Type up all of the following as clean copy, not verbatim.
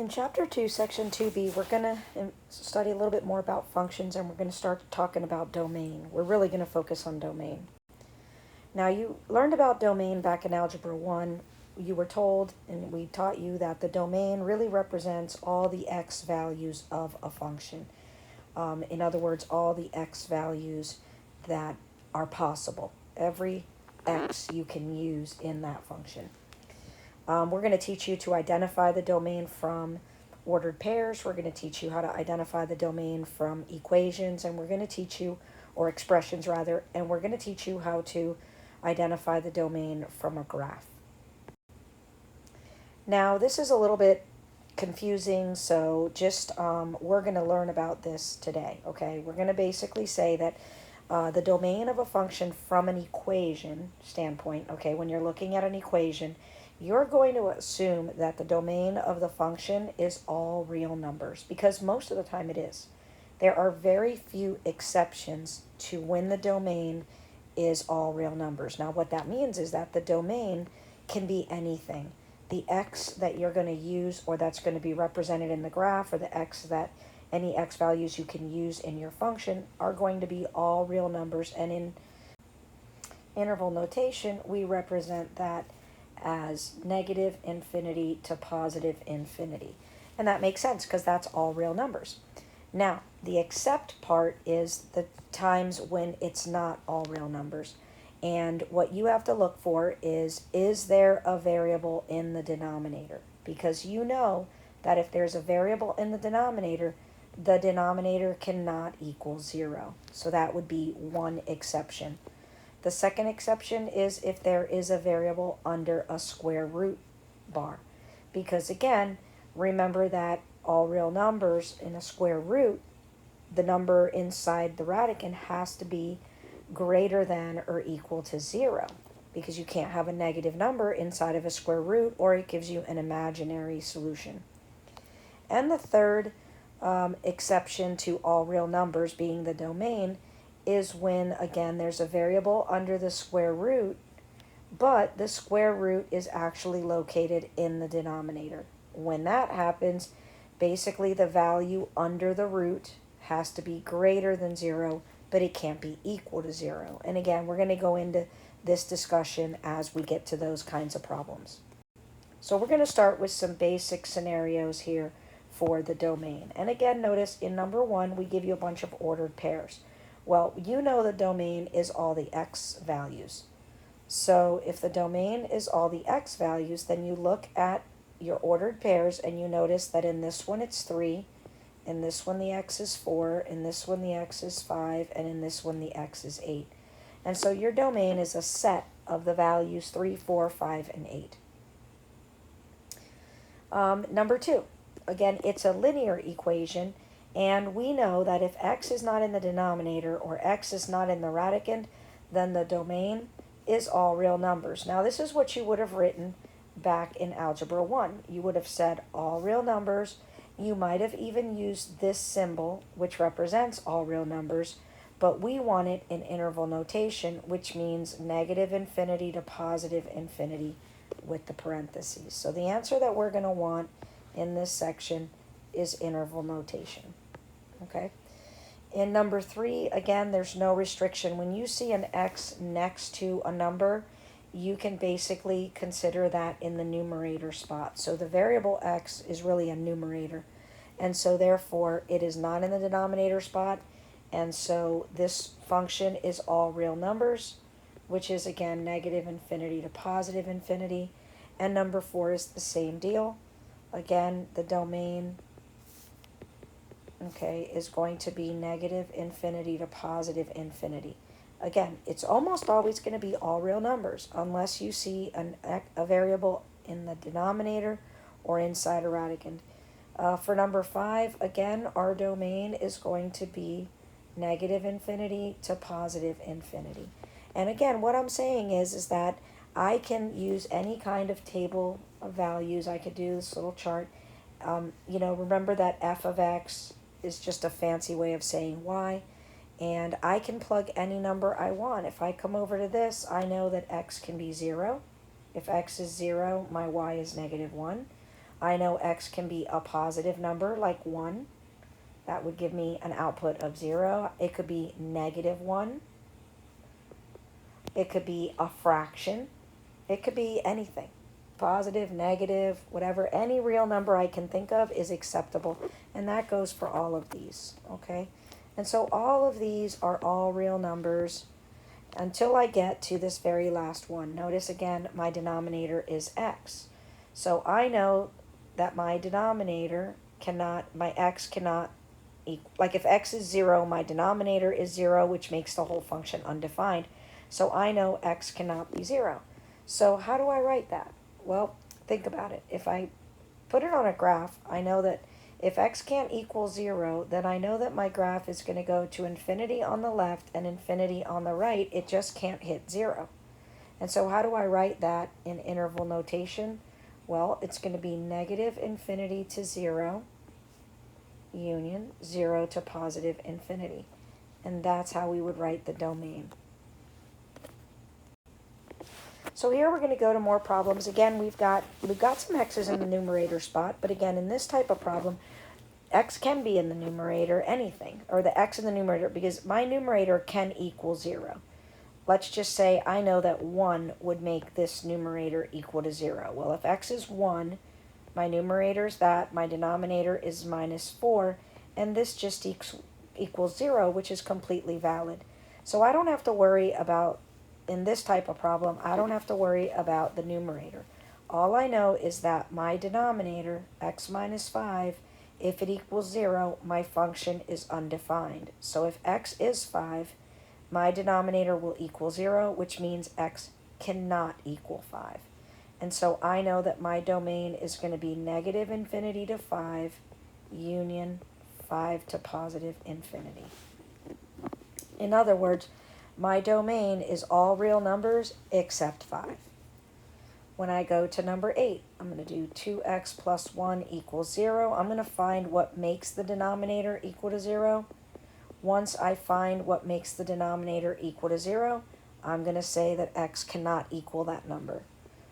In Chapter 2, Section 2b, we're going to study a little bit more about functions, and we're going to start talking about domain. We're really going to focus on domain. Now, you learned about domain back in Algebra 1. You were told, and we taught you, that the domain really represents all the x values of a function. In other words, all the x values that are possible. Every x you can use in that function. We're going to teach you to identify the domain from ordered pairs. We're going to teach you how to identify the domain from equations, and we're going to teach you, or expressions rather, and we're going to teach you how to identify the domain from a graph. Now, this is a little bit confusing, so just we're going to learn about this today, okay? We're going to basically say that the domain of a function from an equation standpoint, okay, when you're looking at an equation, you're going to assume that the domain of the function is all real numbers, because most of the time it is. There are very few exceptions to when the domain is all real numbers. Now, what that means is that the domain can be anything. The x that you're going to use, or that's going to be represented in the graph, or the x that any x values you can use in your function, are going to be all real numbers. And in interval notation, we represent that as negative infinity to positive infinity. And that makes sense because that's all real numbers. Now, the except part is the times when it's not all real numbers. And what you have to look for is there a variable in the denominator? Because you know that if there's a variable in the denominator cannot equal 0. So that would be one exception. The second exception is if there is a variable under a square root bar. Because again, remember that all real numbers in a square root, the number inside the radicand has to be greater than or equal to 0. Because you can't have a negative number inside of a square root, or it gives you an imaginary solution. And the third exception to all real numbers being the domain is when, again, there's a variable under the square root, but the square root is actually located in the denominator. When that happens, basically the value under the root has to be greater than 0, but it can't be equal to 0. And again, we're going to go into this discussion as we get to those kinds of problems. So we're going to start with some basic scenarios here for the domain. And again, notice in number 1, we give you a bunch of ordered pairs. Well, you know the domain is all the x values. So if the domain is all the x values, then you look at your ordered pairs and you notice that in this one it's 3, in this one the x is 4, in this one the x is 5, and in this one the x is 8. And so your domain is a set of the values 3, 4, 5, and 8. Number 2, again, it's a linear equation. And we know that if x is not in the denominator or x is not in the radicand, then the domain is all real numbers. Now, this is what you would have written back in Algebra 1. You would have said all real numbers. You might have even used this symbol, which represents all real numbers, but we want it in interval notation, which means negative infinity to positive infinity with the parentheses. So the answer that we're going to want in this section is interval notation. Okay. In number 3, again, there's no restriction. When you see an x next to a number, you can basically consider that in the numerator spot. So the variable x is really a numerator. And so therefore, it is not in the denominator spot. And so this function is all real numbers, which is, again, negative infinity to positive infinity. And number 4 is the same deal. Again, the domain, okay, is going to be negative infinity to positive infinity. Again, it's almost always going to be all real numbers unless you see a variable in the denominator or inside a radicand. For number 5, again, our domain is going to be negative infinity to positive infinity. And again, what I'm saying is that I can use any kind of table of values. I could do this little chart. Remember that f of x is just a fancy way of saying y, and I can plug any number I want. If I come over to this, I know that x can be 0. If x is 0, my y is negative 1. I know x can be a positive number like 1. That would give me an output of 0. It could be negative 1. It could be a fraction. It could be anything. Positive, negative, whatever. Any real number I can think of is acceptable. And that goes for all of these, okay? And so all of these are all real numbers until I get to this very last one. Notice again, my denominator is x. So I know that my denominator cannot, my x cannot equal, like if x is 0, my denominator is 0, which makes the whole function undefined. So I know x cannot be 0. So how do I write that? Well, think about it. If I put it on a graph, I know that if x can't equal 0, then I know that my graph is going to go to infinity on the left and infinity on the right. It just can't hit 0. And so how do I write that in interval notation? Well, it's going to be negative infinity to 0, union 0 to positive infinity. And that's how we would write the domain. So here we're going to go to more problems. Again, we've got some x's in the numerator spot, but again, in this type of problem, x can be in the numerator, anything, or the x in the numerator, because my numerator can equal 0. Let's just say I know that 1 would make this numerator equal to 0. Well, if x is 1, my numerator is that, my denominator is minus 4, and this just equals 0, which is completely valid. So I don't have to worry about, in this type of problem, I don't have to worry about the numerator. All I know is that my denominator, x minus 5, if it equals 0, my function is undefined. So if x is 5, my denominator will equal 0, which means x cannot equal 5. And so I know that my domain is going to be negative infinity to 5, union 5 to positive infinity. In other words, my domain is all real numbers except 5. When I go to number 8, I'm going to do 2x plus 1 equals 0. I'm going to find what makes the denominator equal to 0. Once I find what makes the denominator equal to 0, I'm going to say that x cannot equal that number.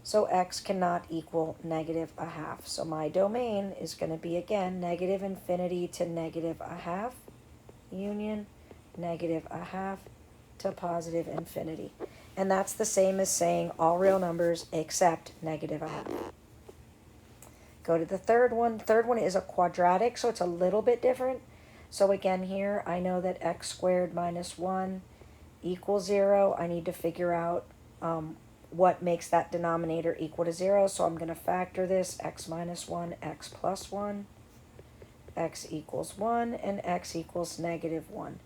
So x cannot equal negative a half. So my domain is going to be, again, negative infinity to negative a half, union negative a half to positive infinity. And that's the same as saying all real numbers except negative a half. Go to the third one. The third one is a quadratic, so it's a little bit different. So again here, I know that x squared minus 1 equals 0. I need to figure out what makes that denominator equal to 0. So I'm going to factor this, x minus 1, x plus 1, x equals 1, and x equals negative 1.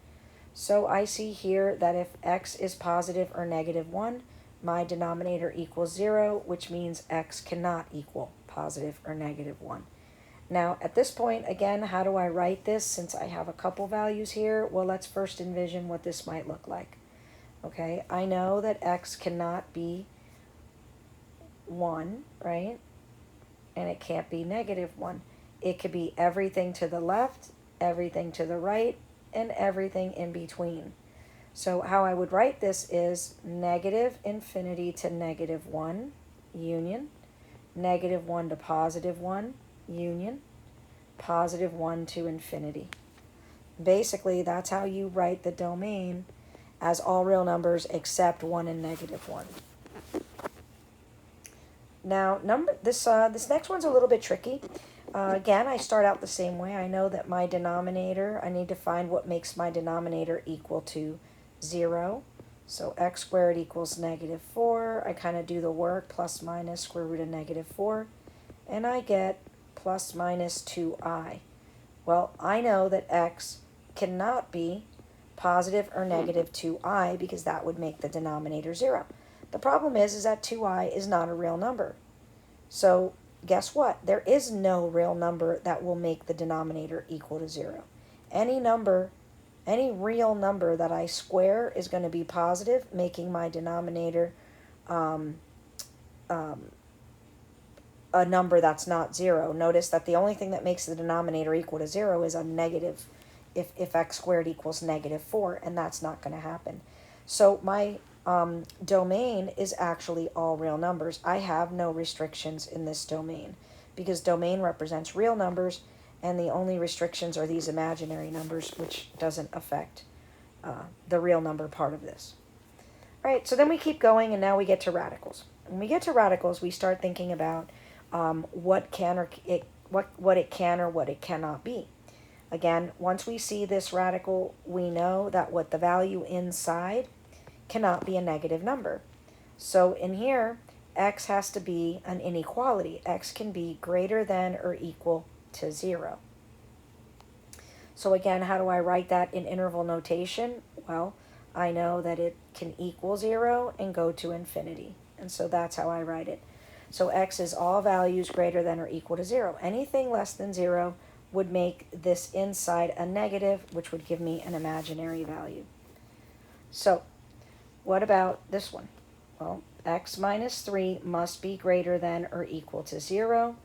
So I see here that if x is positive or negative 1, my denominator equals 0, which means x cannot equal positive or negative 1. Now, at this point, again, how do I write this since I have a couple values here? Well, let's first envision what this might look like. Okay, I know that x cannot be 1, right? And it can't be negative 1. It could be everything to the left, everything to the right, and everything in between. So how I would write this is negative infinity to negative 1, union, negative 1 to positive 1, union, positive 1 to infinity. Basically, that's how you write the domain as all real numbers except 1 and negative 1. Now, this next one's a little bit tricky. Again, I start out the same way. I know that my denominator, I need to find what makes my denominator equal to 0. So x squared equals negative 4. I kind of do the work, plus minus square root of negative 4. And I get plus minus 2i. Well, I know that x cannot be positive or negative 2i because that would make the denominator 0. The problem is that 2i is not a real number. So guess what? There is no real number that will make the denominator equal to 0. Any real number that I square is going to be positive, making my denominator a number that's not 0. Notice that the only thing that makes the denominator equal to 0 is a negative, if x squared equals negative 4, and that's not going to happen. So my domain is actually all real numbers. I have no restrictions in this domain. because domain represents real numbers, and the only restrictions are these imaginary numbers, which doesn't affect the real number part of this. All right, so then we keep going, and now we get to radicals. When we get to radicals, we start thinking about what it can or what it cannot be. Again, once we see this radical, we know that what the value inside cannot be a negative number. So in here, x has to be an inequality. X can be greater than or equal to 0. So again, how do I write that in interval notation? Well, I know that it can equal 0 and go to infinity. And so that's how I write it. So x is all values greater than or equal to 0. Anything less than 0 would make this inside a negative, which would give me an imaginary value. So what about this one? Well, x minus 3 must be greater than or equal to 0.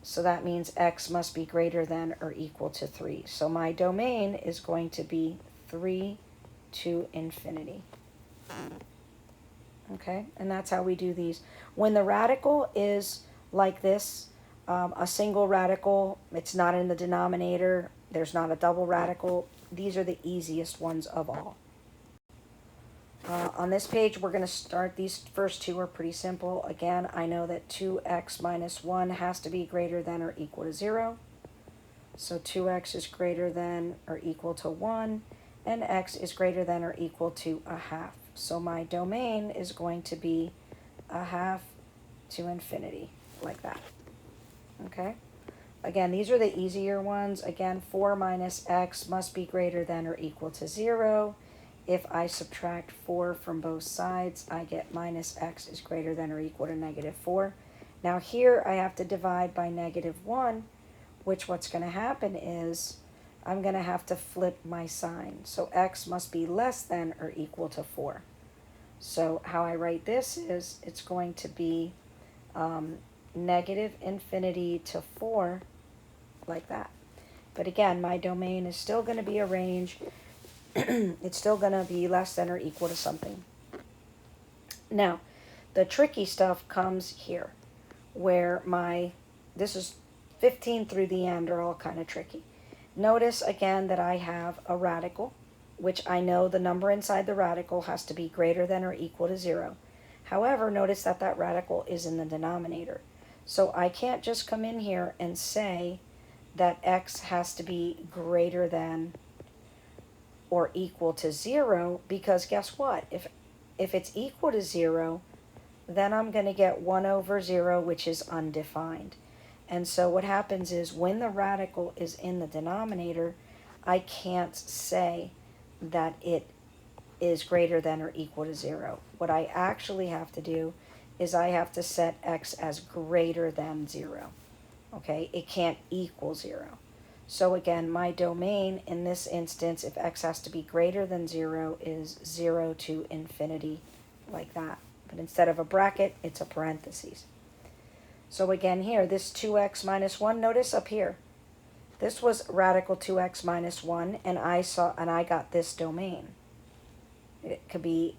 So that means x must be greater than or equal to 3. So my domain is going to be 3 to infinity. Okay, and that's how we do these. When the radical is like this, a single radical, it's not in the denominator, there's not a double radical, these are the easiest ones of all. On this page, we're going to start, these first two are pretty simple. Again, I know that 2x minus 1 has to be greater than or equal to 0. So 2x is greater than or equal to 1, and x is greater than or equal to a half. So my domain is going to be a half to infinity, like that. Okay? Again, these are the easier ones. Again, 4 minus x must be greater than or equal to 0. If I subtract 4 from both sides, I get minus x is greater than or equal to negative 4. Now here I have to divide by negative 1, which what's going to happen is I'm going to have to flip my sign. So x must be less than or equal to 4. So how I write this is it's going to be negative infinity to 4, like that. But again, my domain is still going to be a range. It's still going to be less than or equal to something. Now, the tricky stuff comes here, where this is 15 through the end are all kind of tricky. Notice again that I have a radical, which I know the number inside the radical has to be greater than or equal to 0. However, notice that that radical is in the denominator. So I can't just come in here and say that x has to be greater than or equal to 0, because guess what? If it's equal to 0, then I'm going to get 1 over 0, which is undefined. And so what happens is when the radical is in the denominator, I can't say that it is greater than or equal to 0. What I actually have to do is I have to set x as greater than 0. Okay, it can't equal 0. So again, my domain in this instance, if x has to be greater than 0, is 0 to infinity, like that. But instead of a bracket, it's a parentheses. So again here, this 2x minus 1, notice up here, this was radical 2x minus 1, and I got this domain. It could be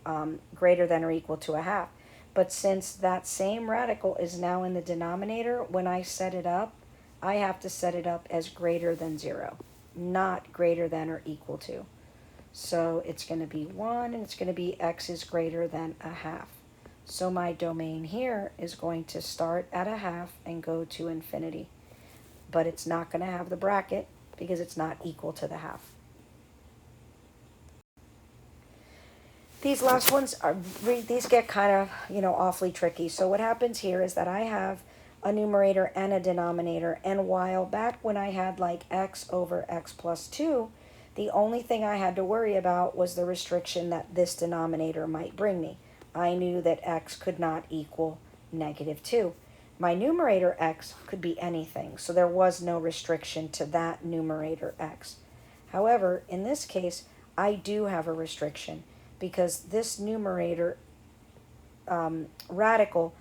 greater than or equal to a half. But since that same radical is now in the denominator, when I set it up, I have to set it up as greater than 0, not greater than or equal to. So it's going to be 1, and it's going to be x is greater than a half. So my domain here is going to start at a half and go to infinity. But it's not going to have the bracket because it's not equal to the half. These last ones, these get kind of, awfully tricky. So what happens here is that I have a numerator and a denominator. And while back when I had like x over x plus 2, the only thing I had to worry about was the restriction that this denominator might bring me. I knew that x could not equal negative 2. My numerator x could be anything, so there was no restriction to that numerator x. However, in this case, I do have a restriction because this numerator radical,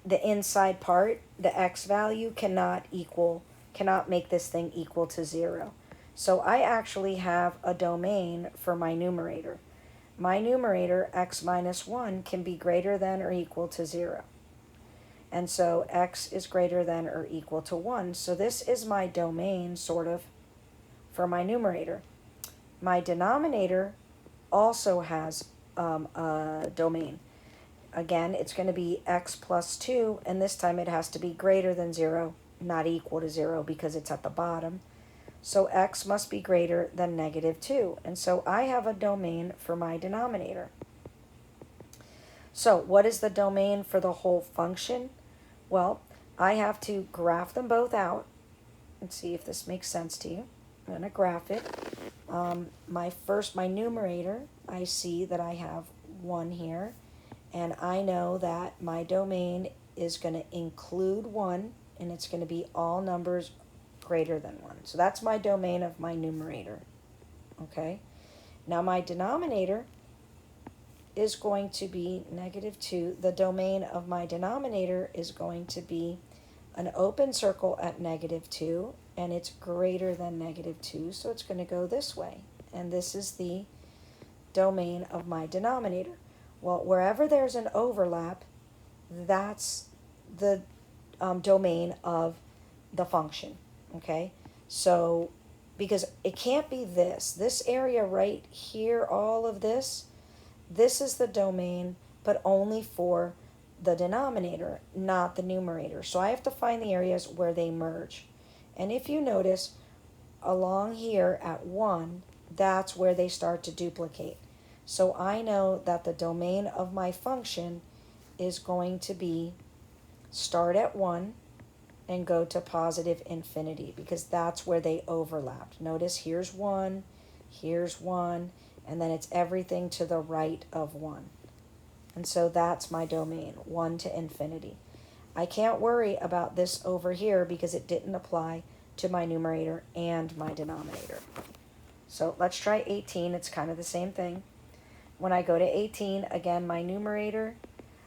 the inside part, the x value, cannot make this thing equal to 0. So I actually have a domain for my numerator. My numerator, x minus 1, can be greater than or equal to 0. And so x is greater than or equal to 1. So this is my domain, sort of, for my numerator. My denominator also has a domain. Again, it's going to be x plus 2, and this time it has to be greater than 0, not equal to 0 because it's at the bottom. So x must be greater than negative 2. And so I have a domain for my denominator. So what is the domain for the whole function? Well, I have to graph them both out and see if this makes sense to you. I'm going to graph it. My numerator, I see that I have 1 here, and I know that my domain is going to include 1, and it's going to be all numbers greater than 1. So that's my domain of my numerator. Okay? Now my denominator is going to be negative 2. The domain of my denominator is going to be an open circle at negative 2, and it's greater than negative 2, so it's going to go this way. And this is the domain of my denominator. Well, wherever there's an overlap, that's the domain of the function, okay? So, because it can't be this area right here, all of this is the domain, but only for the denominator, not the numerator. So I have to find the areas where they merge. And if you notice, along here at 1, that's where they start to duplicate. So I know that the domain of my function is going to be start at 1 and go to positive infinity, because that's where they overlapped. Notice here's 1, and then it's everything to the right of 1. And so that's my domain, 1 to infinity. I can't worry about this over here because it didn't apply to my numerator and my denominator. So let's try 18. It's kind of the same thing. When I go to 18, again, my numerator,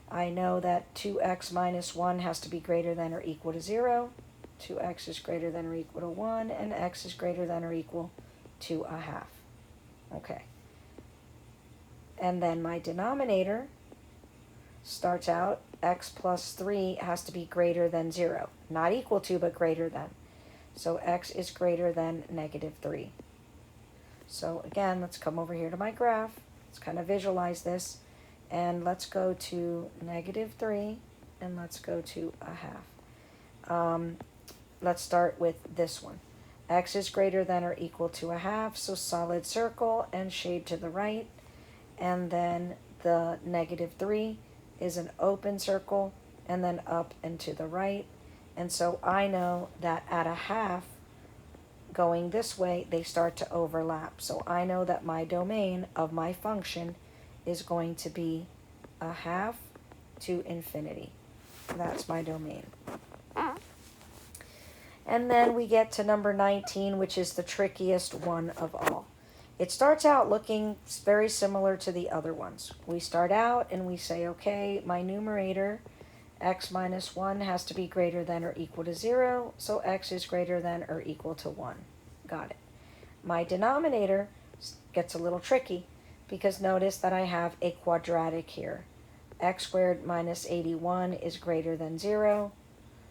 I know that 2x minus 1 has to be greater than or equal to 0. 2x is greater than or equal to 1, and x is greater than or equal to a half. Okay. And then my denominator starts out, x plus 3 has to be greater than 0. Not equal to, but greater than. So x is greater than negative 3. So again, let's come over here to my graph. Let's kind of visualize this. And let's go to negative 3, and let's go to a half. Let's start with this one. X is greater than or equal to a half, so solid circle and shade to the right. And then the negative 3 is an open circle, and then up and to the right. And so I know that at a half, going this way, they start to overlap. So I know that my domain of my function is going to be a half to infinity. That's my domain. And then we get to number 19, which is the trickiest one of all. It starts out looking very similar to the other ones. We start out and we say, okay, my numerator, x minus 1, has to be greater than or equal to 0, so x is greater than or equal to 1. Got it. My denominator gets a little tricky, because notice that I have a quadratic here. X squared minus 81 is greater than 0.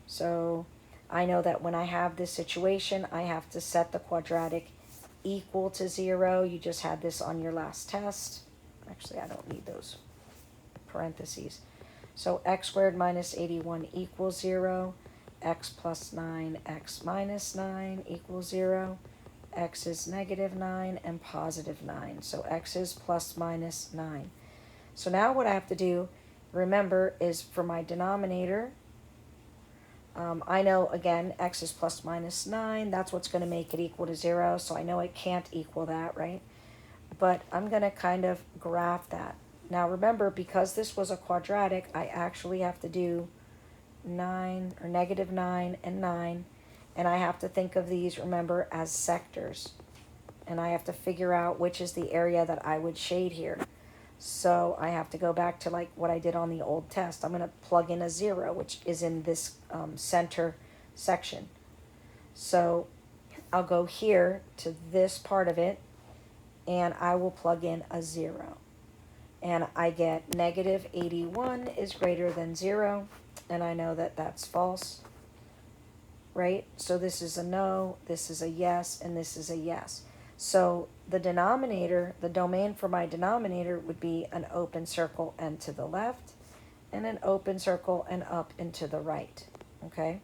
So I know that when I have this situation, I have to set the quadratic equal to 0. You just had this on your last test. Actually, I don't need those parentheses. So x squared minus 81 equals 0. X plus 9, x minus 9 equals 0. X is negative 9 and positive 9. So x is plus minus 9. So now what I have to do, remember, is for my denominator, I know, again, x is plus minus 9. That's what's going to make it equal to 0. So I know it can't equal that, right? But I'm going to kind of graph that. Now remember, because this was a quadratic, I actually have to do 9, or negative 9 and 9. And I have to think of these, remember, as sectors. And I have to figure out which is the area that I would shade here. So I have to go back to like what I did on the old test. I'm going to plug in a 0, which is in this center section. So I'll go here to this part of it, and I will plug in a 0. And I get negative 81 is greater than 0. And I know that that's false, right? So this is a no, this is a yes, and this is a yes. So the denominator, the domain for my denominator would be an open circle and to the left, and an open circle and up and to the right, okay?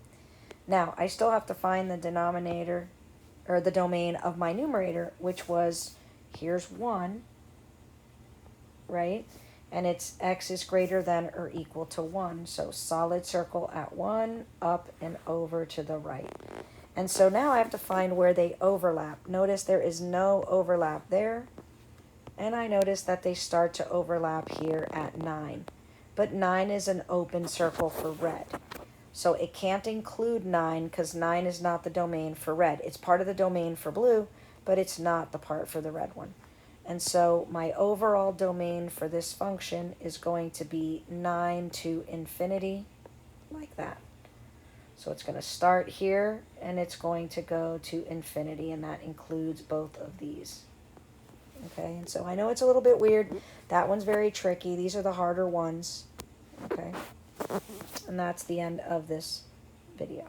Now, I still have to find the denominator, or the domain of my numerator, which was, here's 1, right? And it's x is greater than or equal to 1. So solid circle at 1, up and over to the right. And so now I have to find where they overlap. Notice there is no overlap there. And I notice that they start to overlap here at 9. But 9 is an open circle for red. So it can't include 9 because 9 is not the domain for red. It's part of the domain for blue, but it's not the part for the red one. And so my overall domain for this function is going to be 9 to infinity, like that. So it's going to start here, and it's going to go to infinity, and that includes both of these. Okay, and so I know it's a little bit weird. That one's very tricky. These are the harder ones. Okay, and that's the end of this video.